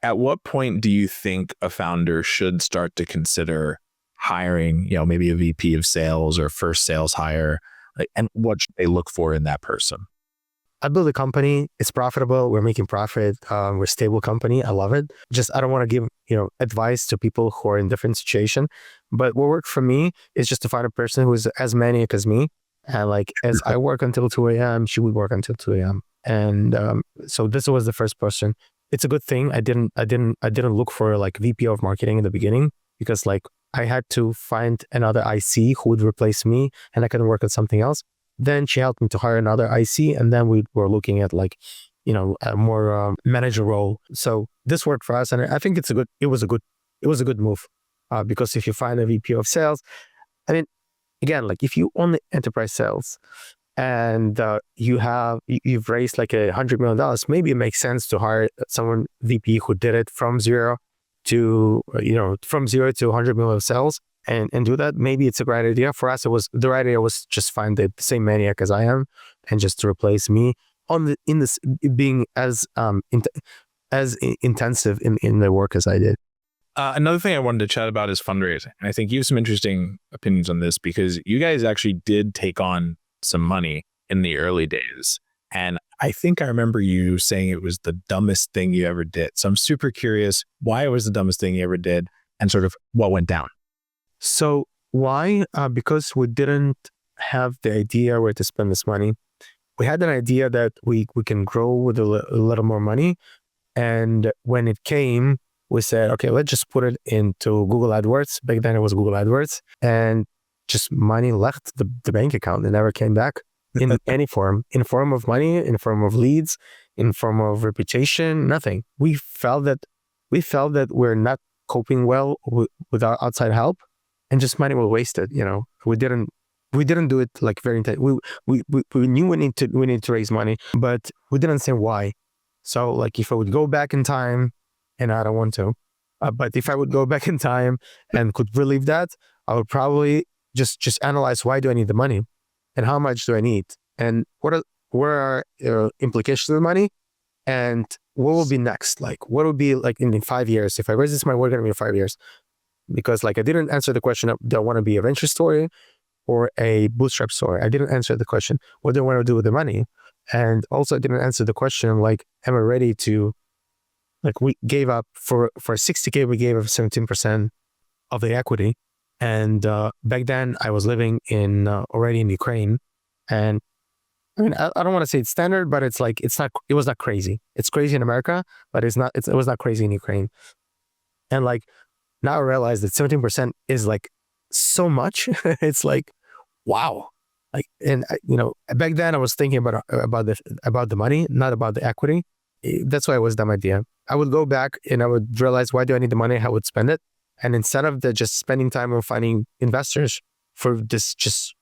S2: At what point do you think a founder should start to consider hiring, maybe a VP of sales or first sales hire? And what should they look for in that person?
S1: I build a company. It's profitable. We're making profit. We're a stable company. I love it. Just, I don't want to give, advice to people who are in different situation. But what worked for me is just to find a person who is as maniac as me. And like, as I work until 2 a.m., she would work until 2 a.m. And so this was the first person. it's a good thing I didn't look for like VP of marketing in the beginning, because like I had to find another IC who would replace me and I could work on something else. Then she helped me to hire another IC, and then we were looking at like, a more manager role. So this worked for us, and I think it was a good move, because if you find a VP of sales, I mean, again, like if you only enterprise sales and you've raised like $100 million, maybe it makes sense to hire someone VP who did it from zero to $100 million of sales and do that. Maybe it's a great idea. For us, the right idea was just find the same maniac as I am and just to replace me in this being as intensive in the work as I did.
S2: Another thing I wanted to chat about is fundraising. And I think you have some interesting opinions on this, because you guys actually did take on some money in the early days. And I think I remember you saying it was the dumbest thing you ever did. So I'm super curious why it was the dumbest thing you ever did and sort of what went down.
S1: So why? Because we didn't have the idea where to spend this money. We had an idea that we can grow with a little more money. And when it came, we said, okay, let's just put it into Google AdWords. Back then it was Google AdWords. And just money left the bank account. It never came back in any form, in form of money, in form of leads, in form of reputation, nothing. We felt that we're not coping well with our outside help, and just money was wasted. We didn't do it like very intense. We knew we need to raise money, but we didn't say why. So like if I would go back in time, and I don't want to, but if I would go back in time and could relieve that, I would probably just analyze, why do I need the money and how much do I need, and where are implications of the money, and what will be next? Like what will be like in 5 years? If I raise this money, what are going to be in 5 years? Because like I didn't answer the question of, do I want to be a venture story or a bootstrap story? I didn't answer the question, what do I want to do with the money? And also I didn't answer the question, like, am I ready to, like, we gave up for $60K, we gave up 17% of the equity. And back then I was living already in Ukraine. And I mean, I don't want to say it's standard, but it was not crazy. It's crazy in America, but it was not crazy in Ukraine. And like, now I realize that 17% is like so much. It's like, wow. Like, and back then I was thinking about the money, not about the equity. That's why it was a dumb idea. I would go back and I would realize, why do I need the money? How I would spend it. And instead of just spending time on finding investors for this just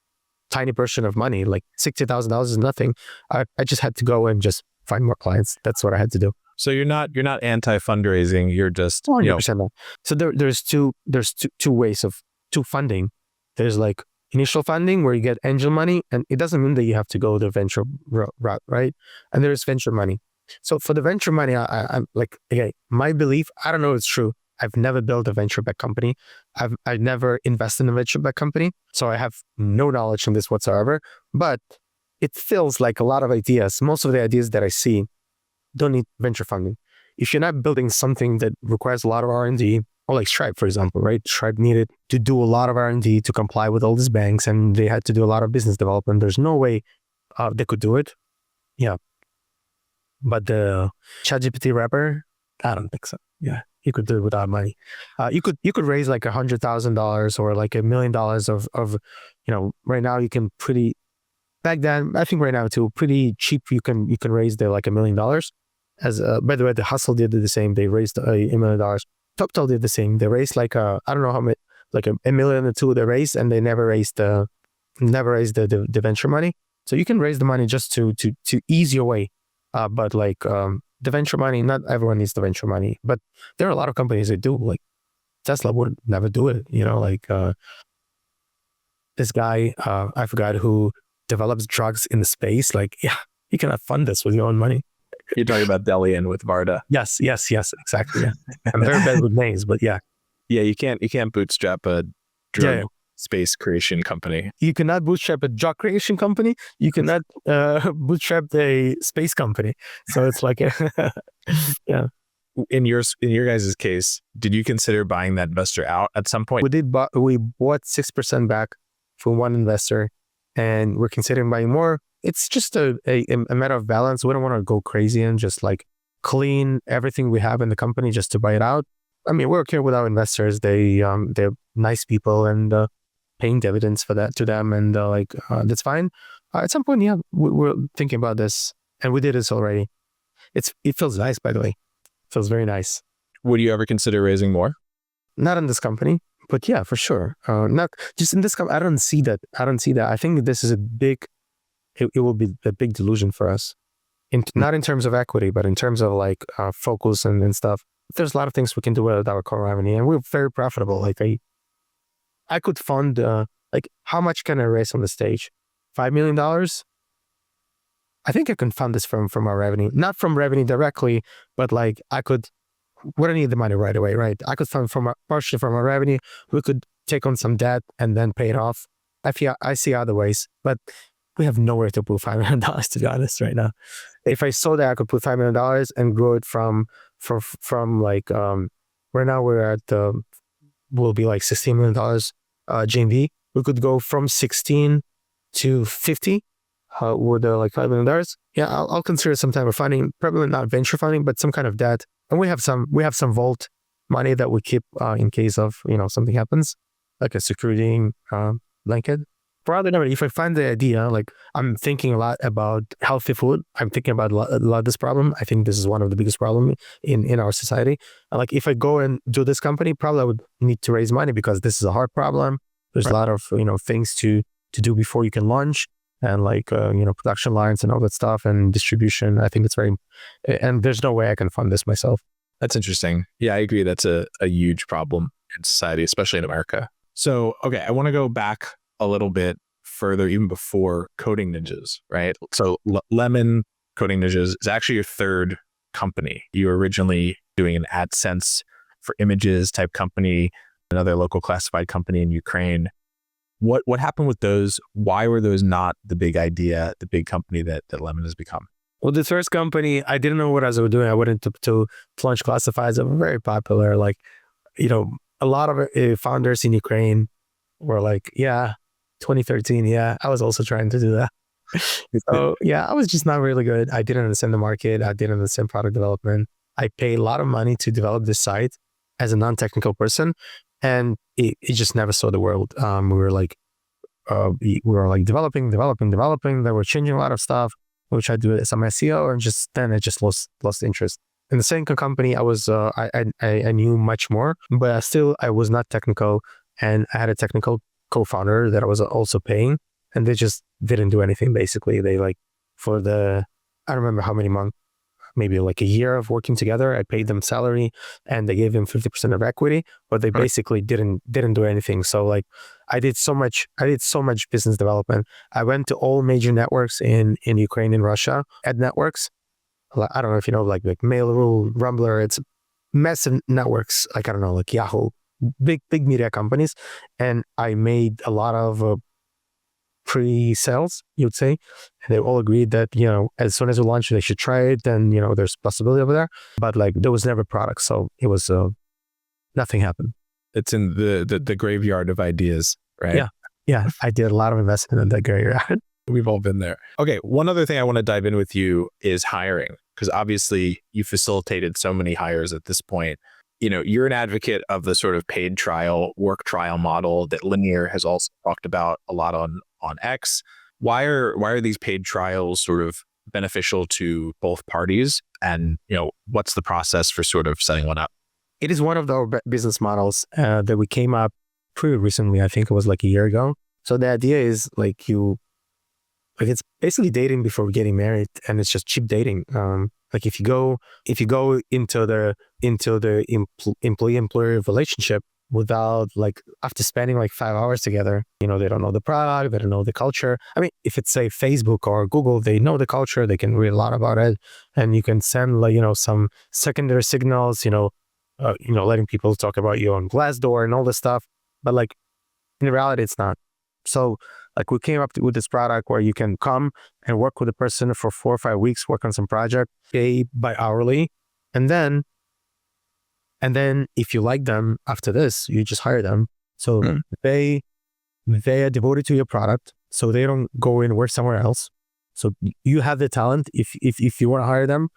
S1: tiny portion of money, like $60,000 is nothing. I just had to go and just find more clients. That's what I had to do.
S2: So you're not anti-fundraising. You're just
S1: 100% not. So there's two ways of funding. There's like initial funding where you get angel money, and it doesn't mean that you have to go the venture route, right? And there's venture money. So for the venture money, I'm like, okay, my belief, I don't know if it's true. I've never built a venture-backed company. I've never invested in a venture-backed company. So I have no knowledge on this whatsoever. But it feels like a lot of ideas, most of the ideas that I see don't need venture funding. If you're not building something that requires a lot of R&D, or like Stripe, for example, right? Stripe needed to do a lot of R&D to comply with all these banks, and they had to do a lot of business development. There's no way they could do it. Yeah. But the ChatGPT wrapper, I don't think so. Yeah. You could do it without money. You could raise like $100,000 or like $1 million of right now you can back then, I think right now too, pretty cheap. You can raise like $1 million. As by the way, the Hustle did the same. They raised $1 million. TopTal did the same. They raised like I don't know how much, like $1 million or $2 million they raised, and they never raised the venture money. So you can raise the money just to ease your way. But like the venture money, not everyone needs the venture money, but there are a lot of companies that do. Like Tesla would never do it. Like this guy, I forgot who develops drugs in the space. Like, yeah, you cannot fund this with your own money.
S2: You're talking about Delian with Varda.
S1: Yes, exactly. Yeah. I'm very bad with names, but yeah.
S2: Yeah, you can't bootstrap a drug space creation company.
S1: You cannot bootstrap a job creation company. You cannot bootstrap a space company. So it's like, yeah.
S2: In your guys' case, did you consider buying that investor out at some point?
S1: We did. We bought 6% back from one investor, and we're considering buying more. It's just a matter of balance. We don't want to go crazy and just like clean everything we have in the company just to buy it out. I mean, we're okay with our investors. They're nice people and paying dividends for that to them, and that's fine. At some point, yeah, we're thinking about this, and we did this already. It feels nice, by the way. It feels very nice.
S2: Would you ever consider raising more?
S1: Not in this company, but yeah, for sure. Not just in this company. I don't see that. I think this is a big. It will be a big delusion for us. Not in terms of equity, but in terms of focus and stuff. There's a lot of things we can do with our core revenue, and we're very profitable. Like I could fund how much can I raise on the stage? $5 million? I think I can fund this from our revenue, not from revenue directly, but we don't need the money right away, right? I could fund partially from our revenue. We could take on some debt and then pay it off. I see other ways, but we have nowhere to put $5 million, to be honest, right now. If I saw that I could put $5 million and grow it from right now we're at will be like $16 million GMV. We could go from 16 to 50 with $5 million. Yeah, I'll consider some type of funding, probably not venture funding, but some kind of debt. And we have some vault money that we keep in case of something happens, like a security blanket. For other number, if I find the idea, I'm thinking a lot about healthy food. I'm thinking about a lot of this problem. I think this is one of the biggest problems in our society. And if I go and do this company, probably I would need to raise money because this is a hard problem. There's a lot of things to do before you can launch, and production lines and all that stuff and distribution. I think it's and there's no way I can fund this myself.
S2: That's interesting. Yeah, I agree. That's a huge problem in society, especially in America. So, okay, I want to go back a little bit further, even before Coding Ninjas, right? So Lemon Coding Ninjas is actually your third company. You were originally doing an AdSense for images type company, another local classified company in Ukraine. What happened with those? Why were those not the big idea, the big company that Lemon has become?
S1: Well, the first company, I didn't know what I was doing. I went into to launch classifieds that were very popular. A lot of founders in Ukraine were like, yeah, 2013. Yeah, I was also trying to do that. So yeah, I was just not really good. I didn't understand the market. I didn't understand product development. I paid a lot of money to develop this site as a non-technical person, and it just never saw the world. We were developing. They were changing a lot of stuff. We tried to do some SEO, and then I just lost interest. In the same company, I was I knew much more, but still I was not technical, and I had a technical co-founder that I was also paying, and they just didn't do anything. Basically, they I don't remember how many months, maybe a year of working together. I paid them salary, and they gave them 50% of equity, but they basically didn't do anything. So I did so much business development. I went to all major networks in Ukraine and Russia, ad networks. I don't know if you know, like Mail.ru, Rumbler. It's massive networks. I don't know, Yahoo, big media companies, and I made a lot of pre-sales, you'd say. And they all agreed that as soon as we launch, they should try it. Then there's possibility over there, but there was never product, so it was nothing happened.
S2: It's in the graveyard of ideas, right?
S1: Yeah. I did a lot of investment in that graveyard.
S2: We've all been there. Okay, one other thing I want to dive in with you is hiring, because obviously you facilitated so many hires at this point. You're an advocate of the sort of paid trial, work trial model that Linear has also talked about a lot on X. Why are these paid trials sort of beneficial to both parties? And what's the process for sort of setting one up?
S1: It is one of our business models that we came up pretty recently. I think it was a year ago. So the idea is it's basically dating before getting married, and it's just cheap dating. If you go into the employee-employer relationship without after spending 5 hours together, they don't know the product, they don't know the culture. I mean, if it's say Facebook or Google, they know the culture, they can read a lot about it, and you can send some secondary signals, letting people talk about you on Glassdoor and all this stuff. But in reality, it's not. So we came up with this product where you can come and work with a person for 4 or 5 weeks, work on some project, pay by hourly. And then if you like them after this, you just hire them. So they are devoted to your product. So they don't go and work somewhere else. So you have the talent. If you want to hire them,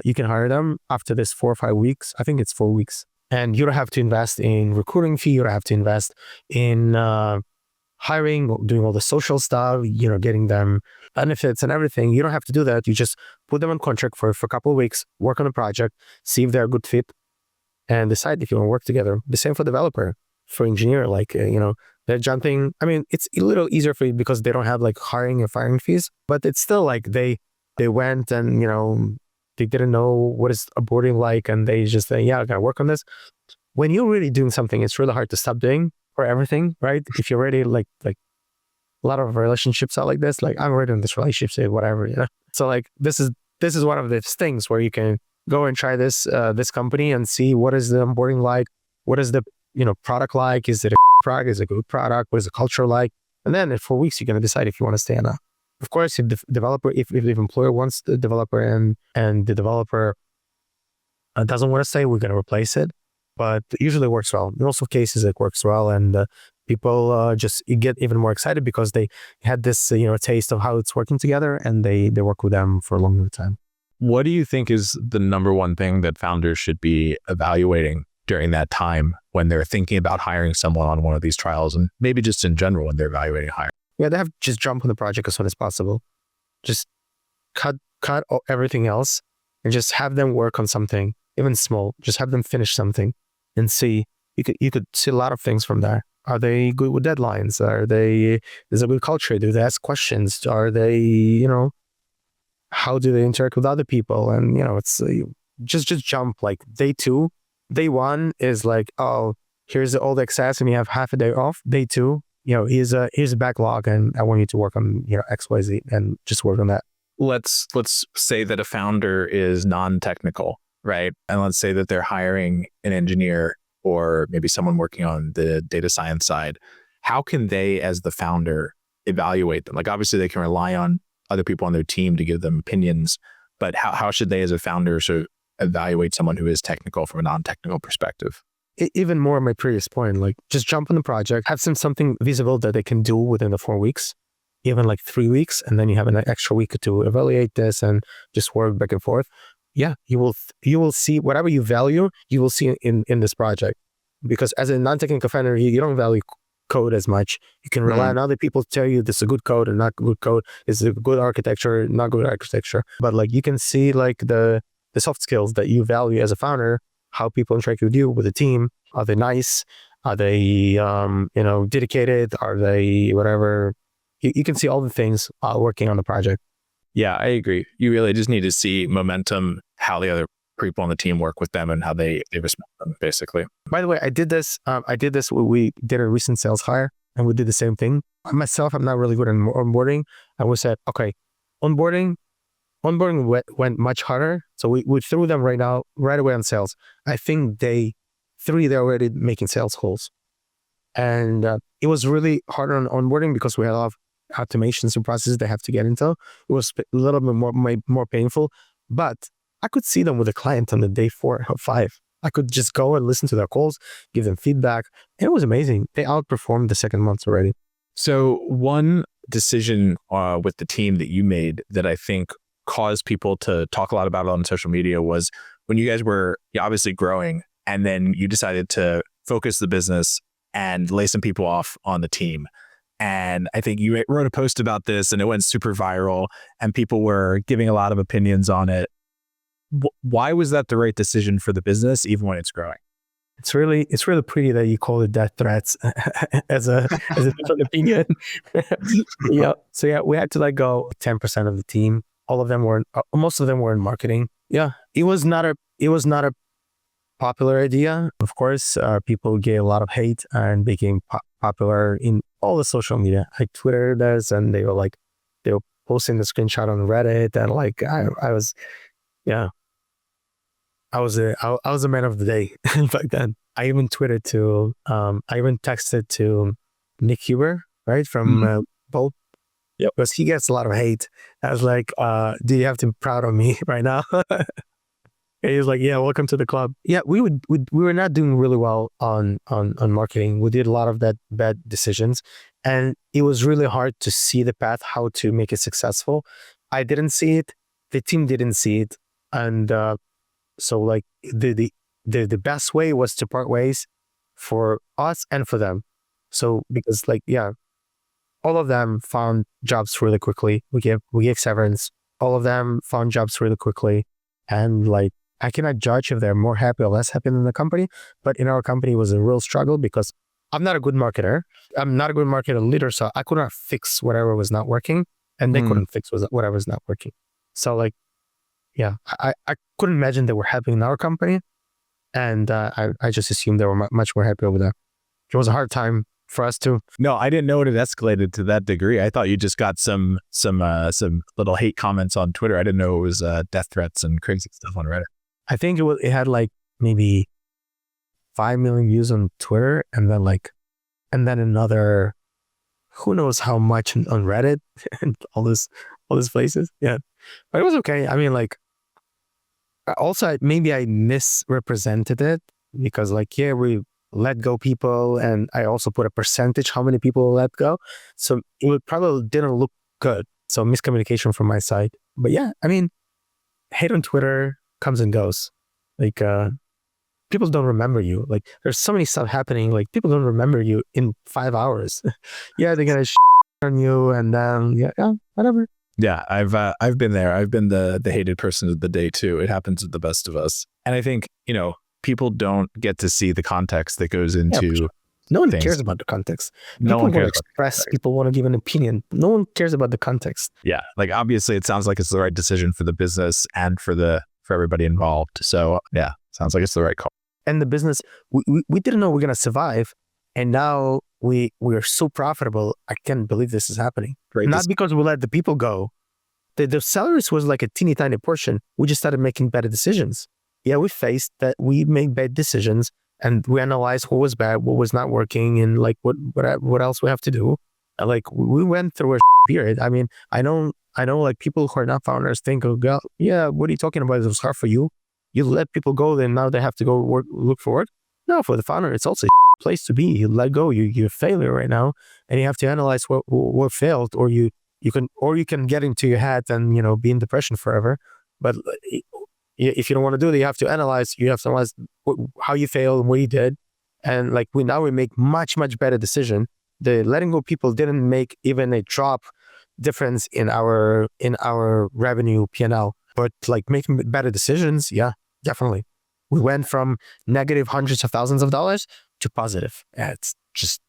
S1: you can hire them after this 4 or 5 weeks. I think it's 4 weeks. And you don't have to invest in recruiting fee. You don't have to invest in hiring, doing all the social stuff, getting them benefits and everything. You don't have to do that. You just put them on contract for a couple of weeks, work on a project, see if they're a good fit, and decide if you want to work together. The same for developer, for engineer, they're jumping. I mean, it's a little easier for you because they don't have like hiring and firing fees, but it's still like they went and, they didn't know what is onboarding like, and they just say, yeah, I gotta work on this. When you're really doing something, it's really hard to stop doing for everything, right? If you're already like a lot of relationships are like this, like I'm already in this relationship, say whatever, So like this is one of the things where you can go and try this company and see what is the onboarding like, what is the product like, is it a product, is it a good product, what is the culture like, and then in 4 weeks you're gonna decide if you want to stay or not. Of course, if the developer, if the employer wants the developer and the developer doesn't want to stay, we're gonna replace it. But it usually works well. In most of cases, it works well, and people just get even more excited because they had this taste of how it's working together, and they work with them for a longer time.
S2: What do you think is the number one thing that founders should be evaluating during that time when they're thinking about hiring someone on one of these trials, and maybe just in general when they're evaluating hiring?
S1: Yeah, they have to just jump on the project as soon as possible. Just cut everything else and just have them work on something, even small. Just have them finish something and see. You could see a lot of things from there. Are they good with deadlines? Is a good culture? Do they ask questions? Are they, how do they interact with other people? And, it's just jump like day 2. Day 1 is like, oh, here's all the access and you have half a day off. Day 2, here's a backlog and I want you to work on, X, Y, Z and just work on that.
S2: Let's say that a founder is non-technical, right? And let's say that they're hiring an engineer or maybe someone working on the data science side. How can they, as the founder, evaluate them? Like, obviously they can rely on other people on their team to give them opinions, but how should they as a founder sort of evaluate someone who is technical from a non-technical perspective?
S1: Even more my previous point, like just jump on the project, have something visible that they can do within the 4 weeks, even like 3 weeks, and then you have an extra week to evaluate this and just work back and forth. Yeah, you will see whatever you value, you will see in this project. Because as a non-technical founder, you don't value code as much. You can rely on other people to tell you this is a good code and not good code. This is a good architecture, not good architecture. But like you can see like the soft skills that you value as a founder, how people interact with you, with the team. Are they nice? Are they dedicated? Are they whatever? You can see all the things working on the project.
S2: Yeah, I agree. You really just need to see momentum, how the other people on the team work with them and how they respect them, basically.
S1: By the way, I did this. We did a recent sales hire and we did the same thing. Myself, I'm not really good at onboarding. I was said, okay, onboarding went much harder. So we threw them right away on sales. I think day 3, they're already making sales calls. And it was really hard on onboarding because we had a lot of automations and processes they have to get into. It was a little bit more painful, but I could see them with a client on the day 4 or 5. I could just go and listen to their calls, give them feedback. And it was amazing. They outperformed the second month already.
S2: So one decision with the team that you made that I think caused people to talk a lot about it on social media was when you guys were obviously growing and then you decided to focus the business and lay some people off on the team. And I think you wrote a post about this and it went super viral and people were giving a lot of opinions on it. Why was that the right decision for the business, even when it's growing?
S1: It's really pretty that you call it death threats as a different opinion. Yeah. So yeah, we had to let go 10% of the team. Most of them were in marketing. Yeah. It was not a popular idea. Of course, people gave a lot of hate and became popular in all the social media, like Twitter does, and they were posting the screenshot on Reddit, and like I was a man of the day back then. I even texted to Nick Huber, right, from Bolt. Yep. Because he gets a lot of hate. I was like, do you have to be proud of me right now? And he was like, yeah, welcome to the club. Yeah, we were not doing really well on marketing. We did a lot of that bad decisions. And it was really hard to see the path, how to make it successful. I didn't see it. The team didn't see it. And so like the best way was to part ways for us and for them. So because like, yeah, all of them found jobs really quickly. We gave severance. All of them found jobs really quickly. And like, I cannot judge if they're more happy or less happy than the company, but in our company it was a real struggle because I'm not a good marketer. I'm not a good marketer leader, so I could not fix whatever was not working, and they couldn't fix whatever was not working. So like, yeah, I couldn't imagine they were happy in our company, and I just assumed they were much more happy over there. It was a hard time for us too.
S2: No, I didn't know it had escalated to that degree. I thought you just got some little hate comments on Twitter. I didn't know it was death threats and crazy stuff on Reddit.
S1: I think it had like maybe 5 million views on Twitter, and then another, who knows how much on Reddit and all these places. Yeah, but it was okay. I mean, like, also maybe I misrepresented it because like, yeah, we let go people, and I also put a percentage how many people let go, so it probably didn't look good. So miscommunication from my side. But yeah, I mean, hate on Twitter comes and goes. Like, people don't remember you. Like, there's so many stuff happening. Like, people don't remember you in 5 hours. Yeah, they're gonna on you, and then yeah, whatever.
S2: Yeah, I've been there. I've been the hated person of the day too. It happens with the best of us. And I think, people don't get to see the context that goes into
S1: sure. No one
S2: things.
S1: cares about the context.
S2: No one cares
S1: want to express. People want to give an opinion. No one cares about the context.
S2: Yeah, like obviously it sounds like it's the right decision for the business and for everybody involved. So yeah, sounds like it's the right call.
S1: And the business, we didn't know we're gonna survive, and now we are so profitable. I can't believe this is happening.
S2: Right.
S1: Not because we let the people go. The salaries was like a teeny tiny portion. We just started making better decisions. Yeah, we faced that. We made bad decisions, and we analyzed what was bad, what was not working, and like what else we have to do. And like, we went through a period. I mean, I know like people who are not founders think, oh God, yeah, what are you talking about? It was hard for you. You let people go, then now they have to go look for work. No, for the founder, it's also a place to be. You let go. You're a failure right now, and you have to analyze what failed, or you can get into your head and be in depression forever. But if you don't want to do that, you have to analyze. You have to analyze how you failed, what you did, and like we make much better decision. The letting go people didn't make even a drop difference in our revenue P&L, but like making better decisions, yeah, definitely. We went from negative hundreds of thousands of dollars to positive. Yeah, it's just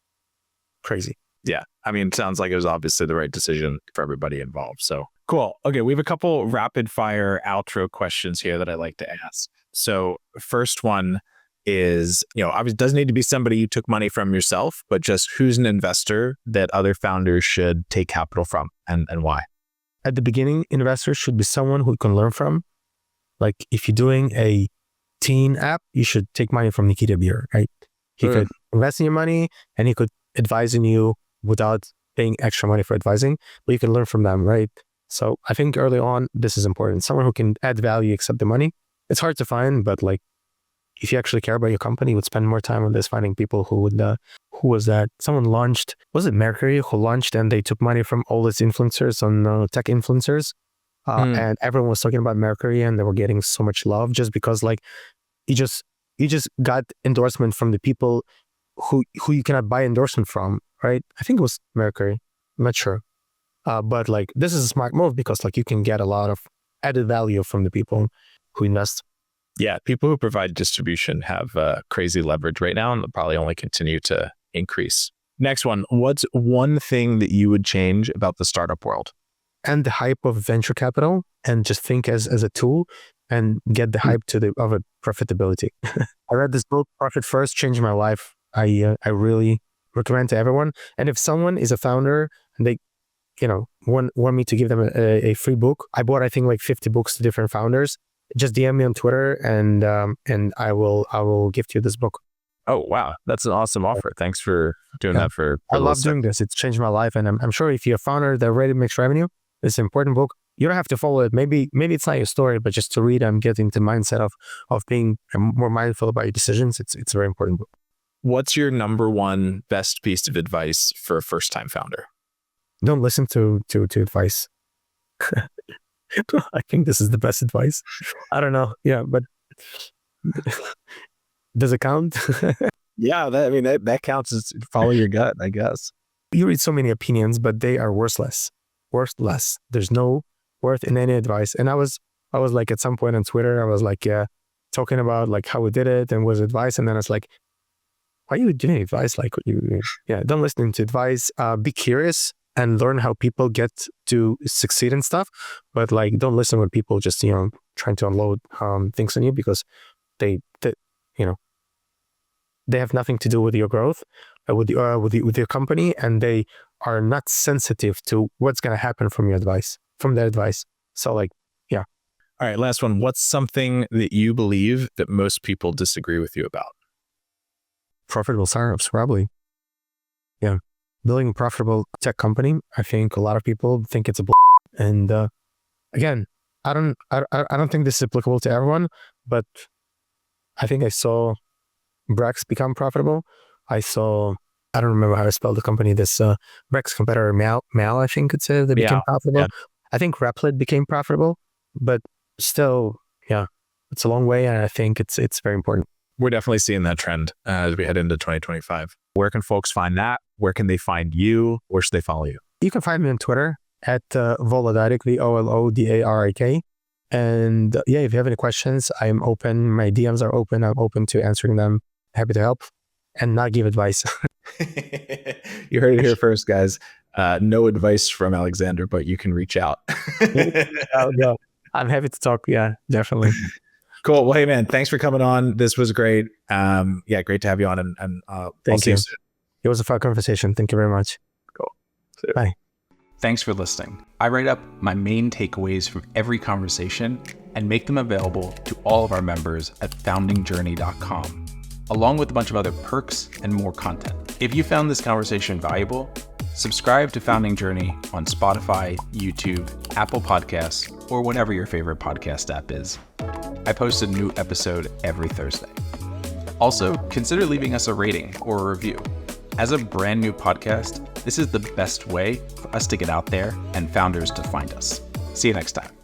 S1: crazy.
S2: Yeah. I mean, it sounds like it was obviously the right decision for everybody involved. So cool. Okay. We have a couple rapid fire outro questions here that I like to ask. So first one is, obviously it doesn't need to be somebody you took money from yourself, but just who's an investor that other founders should take capital from and why?
S1: At the beginning, investors should be someone who can learn from. Like if you're doing a teen app, you should take money from Nikita Beer, right? He could invest in your money and he could advise in you without paying extra money for advising, but you can learn from them, right? So I think early on, this is important. Someone who can add value, accept the money. It's hard to find, but like if you actually care about your company, you would spend more time on this, finding people who would, who was that? Someone launched, was it Mercury who launched and they took money from all its influencers on tech influencers? And everyone was talking about Mercury and they were getting so much love just because like you just got endorsement from the people who you cannot buy endorsement from, right? I think it was Mercury. I'm not sure. But like this is a smart move because like you can get a lot of added value from the people who invest.
S2: Yeah, people who provide distribution have crazy leverage right now and they'll probably only continue to increase. Next one, what's one thing that you would change about the startup world?
S1: And the hype of venture capital and just think as a tool and get the hype of a profitability. I read this book, Profit First, changed my life. I really recommend to everyone. And if someone is a founder and they, want me to give them a free book, I bought, I think like 50 books to different founders. Just DM me on Twitter and I will gift you this book.
S2: Oh, wow. That's an awesome offer. Thanks for doing that for
S1: I love doing this. It's changed my life. And I'm sure if you're a founder that already makes revenue, it's an important book. You don't have to follow it. Maybe it's not your story, but just to read and get into the mindset of being more mindful about your decisions. It's a very important book.
S2: What's your number one best piece of advice for a first-time founder?
S1: Don't listen to advice. I think this is the best advice. I don't know. Yeah, but does it count?
S2: Yeah, that counts as follow your gut, I guess.
S1: You read so many opinions, but they are worthless. Worthless. There's no worth in any advice. And I was like, at some point on Twitter, I was like, yeah, talking about like how we did it and was advice. And then it's like, why are you giving advice? Like, don't listen to advice. Be curious and learn how people get to succeed in stuff. But like, don't listen when people just, trying to unload things on you, because they have nothing to do with your growth, with your company, and they are not sensitive to what's going to happen from their advice. So like, yeah.
S2: All right, last one. What's something that you believe that most people disagree with you about?
S1: Profitable startups, probably. Yeah. Building a profitable tech company, I think a lot of people think it's a and again, I don't think this is applicable to everyone, but I think I saw Brex become profitable. I don't remember how to spell the company, this Brex competitor, Mal, I think it's they became profitable.
S2: Yeah.
S1: I think Replit became profitable, but still, yeah, it's a long way, and I think it's very important.
S2: We're definitely seeing that trend as we head into 2025. Where can folks find that? Where can they find you? Where should they follow you?
S1: You can find me on Twitter at Volodarik, Volodarik. And if you have any questions, I'm open. My DMs are open. I'm open to answering them. Happy to help and not give advice.
S2: You heard it here first, guys. No advice from Aleksandr, but you can reach out.
S1: No, I'm happy to talk. Yeah, definitely.
S2: Cool. Well, hey, man, thanks for coming on. This was great. Great to have you on. And I'll see you soon.
S1: It was a fun conversation. Thank you very much.
S2: Cool.
S1: Bye.
S3: Thanks for listening. I write up my main takeaways from every conversation and make them available to all of our members at foundingjourney.com, along with a bunch of other perks and more content. If you found this conversation valuable, subscribe to Founding Journey on Spotify, YouTube, Apple Podcasts, or whatever your favorite podcast app is. I post a new episode every Thursday. Also, consider leaving us a rating or a review. As a brand new podcast, this is the best way for us to get out there and founders to find us. See you next time.